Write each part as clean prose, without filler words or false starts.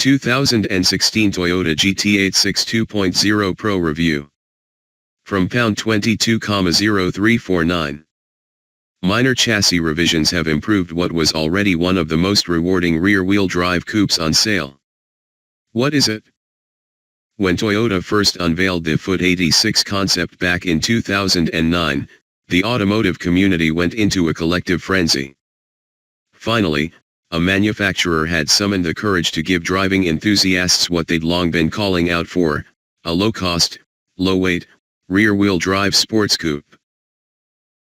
2016 Toyota GT86 2.0 Pro Review. From pound 22,0349. Minor chassis revisions have improved what was already one of the most rewarding rear-wheel drive coupes on sale. What is it? When Toyota first unveiled the GT86 concept back in 2009, the automotive community went into a collective frenzy. Finally, a manufacturer had summoned the courage to give driving enthusiasts what they'd long been calling out for: a low-cost, low-weight, rear-wheel drive sports coupe.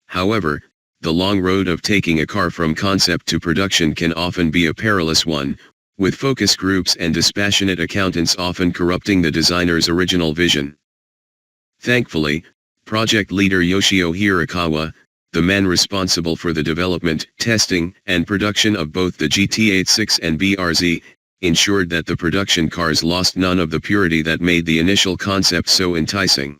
However, the long road of taking a car from concept to production can often be a perilous one, with focus groups and dispassionate accountants often corrupting the designer's original vision. Thankfully, project leader Yoshio Hirakawa, the man responsible for the development, testing, and production of both the GT86 and BRZ, ensured that the production cars lost none of the purity that made the initial concept so enticing.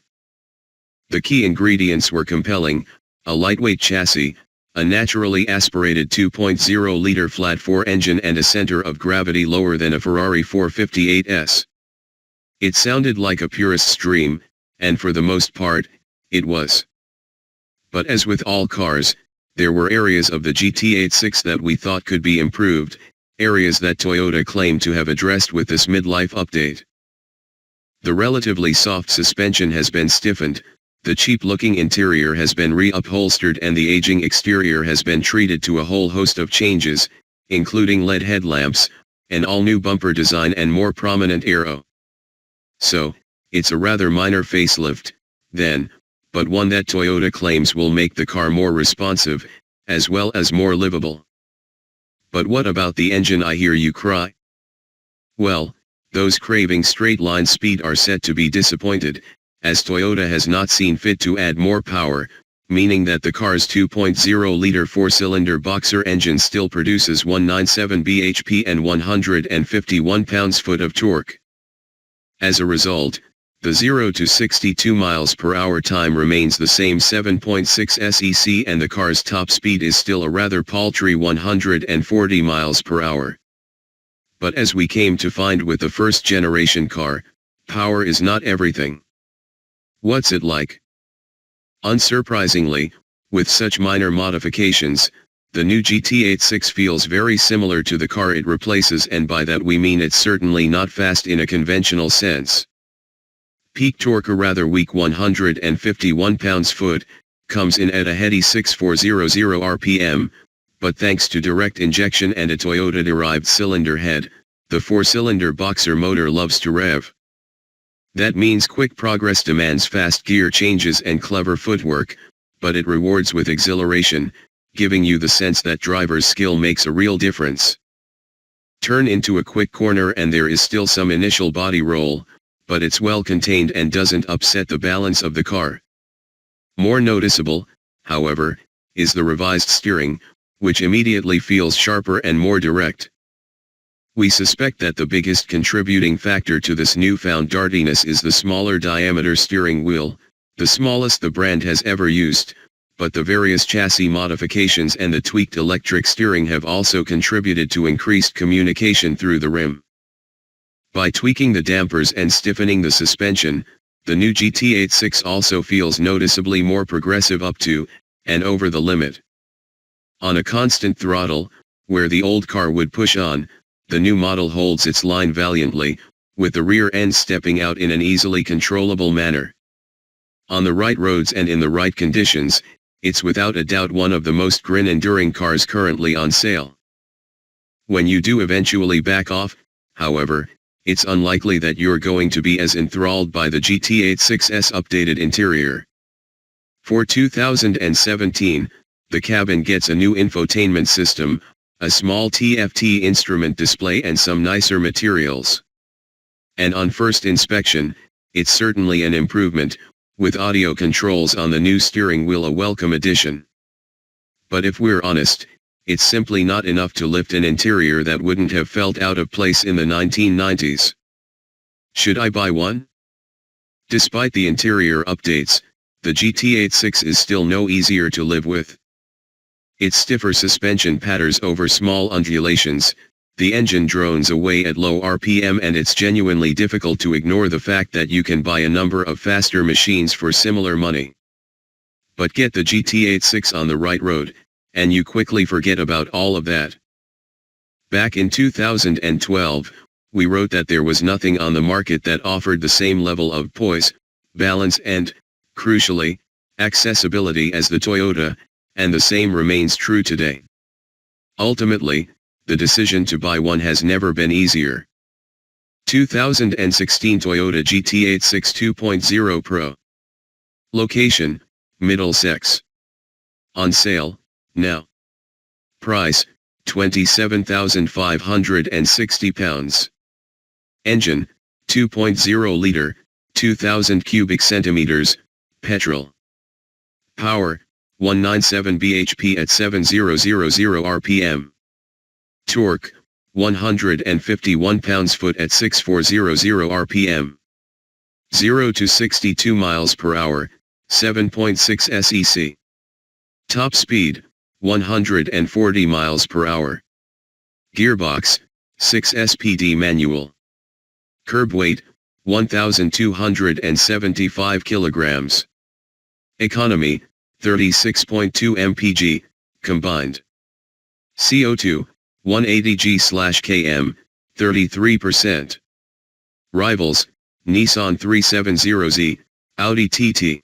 The key ingredients were compelling: a lightweight chassis, a naturally aspirated 2.0-liter flat-4 engine, and a center of gravity lower than a Ferrari 458S. It sounded like a purist's dream, and for the most part, it was. But as with all cars, there were areas of the GT86 that we thought could be improved, areas that Toyota claimed to have addressed with this midlife update. The relatively soft suspension has been stiffened, the cheap-looking interior has been re-upholstered, and the aging exterior has been treated to a whole host of changes, including LED headlamps, an all-new bumper design, and more prominent aero. So, it's a rather minor facelift, then, but one that Toyota claims will make the car more responsive, as well as more livable. But what about the engine, I hear you cry? Well, those craving straight-line speed are set to be disappointed, as Toyota has not seen fit to add more power, meaning that the car's 2.0-liter four-cylinder boxer engine still produces 197 bhp and 151 pounds-foot of torque. As a result, the 0 to 62 miles per hour time remains the same 7.6 sec, and the car's top speed is still a rather paltry 140 miles per hour. But as we came to find with the first-generation car, power is not everything. What's it like? Unsurprisingly, with such minor modifications, the new GT86 feels very similar to the car it replaces, and by that we mean it's certainly not fast in a conventional sense. Peak torque, a rather weak 151 pounds-foot, comes in at a heady 6,400 rpm, but thanks to direct injection and a Toyota-derived cylinder head, the four-cylinder boxer motor loves to rev. That means quick progress demands fast gear changes and clever footwork, but it rewards with exhilaration, giving you the sense that driver's skill makes a real difference. Turn into a quick corner and there is still some initial body roll, but it's well contained and doesn't upset the balance of the car. More noticeable, however, is the revised steering, which immediately feels sharper and more direct. We suspect that the biggest contributing factor to this newfound dartiness is the smaller diameter steering wheel, the smallest the brand has ever used, but the various chassis modifications and the tweaked electric steering have also contributed to increased communication through the rim. By tweaking the dampers and stiffening the suspension, the new GT86 also feels noticeably more progressive up to, and over the limit. On a constant throttle, where the old car would push on, the new model holds its line valiantly, with the rear end stepping out in an easily controllable manner. On the right roads and in the right conditions, it's without a doubt one of the most grin-enduring cars currently on sale. When you do eventually back off, however, it's unlikely that you're going to be as enthralled by the GT86's updated interior. For 2017, the cabin gets a new infotainment system, a small TFT instrument display, and some nicer materials. And on first inspection, it's certainly an improvement, with audio controls on the new steering wheel a welcome addition. But if we're honest, it's simply not enough to lift an interior that wouldn't have felt out of place in the 1990s. Should I buy one? Despite the interior updates, the GT86 is still no easier to live with. Its stiffer suspension patters over small undulations, the engine drones away at low RPM, and it's genuinely difficult to ignore the fact that you can buy a number of faster machines for similar money. But get the GT86 on the right road, and you quickly forget about all of that. Back in 2012, we wrote that there was nothing on the market that offered the same level of poise, balance and, crucially, accessibility as the Toyota, and the same remains true today. Ultimately, the decision to buy one has never been easier. 2016 Toyota GT86 2.0 Pro. Location, Middlesex. On sale, now. Price, £27,560. Engine, 2.0 liter, 2000 cubic centimeters, petrol. Power, 197 bhp at 7000 rpm. Torque, 151 pounds-foot at 6400 rpm. 0 to 62 miles per hour, 7.6 sec. Top speed, 140 miles per hour. Gearbox, 6 SPD manual. Curb weight, 1,275 kilograms. Economy, 36.2 mpg, combined. CO2, 180 g/km, 33%. Rivals, Nissan 370Z, Audi TT.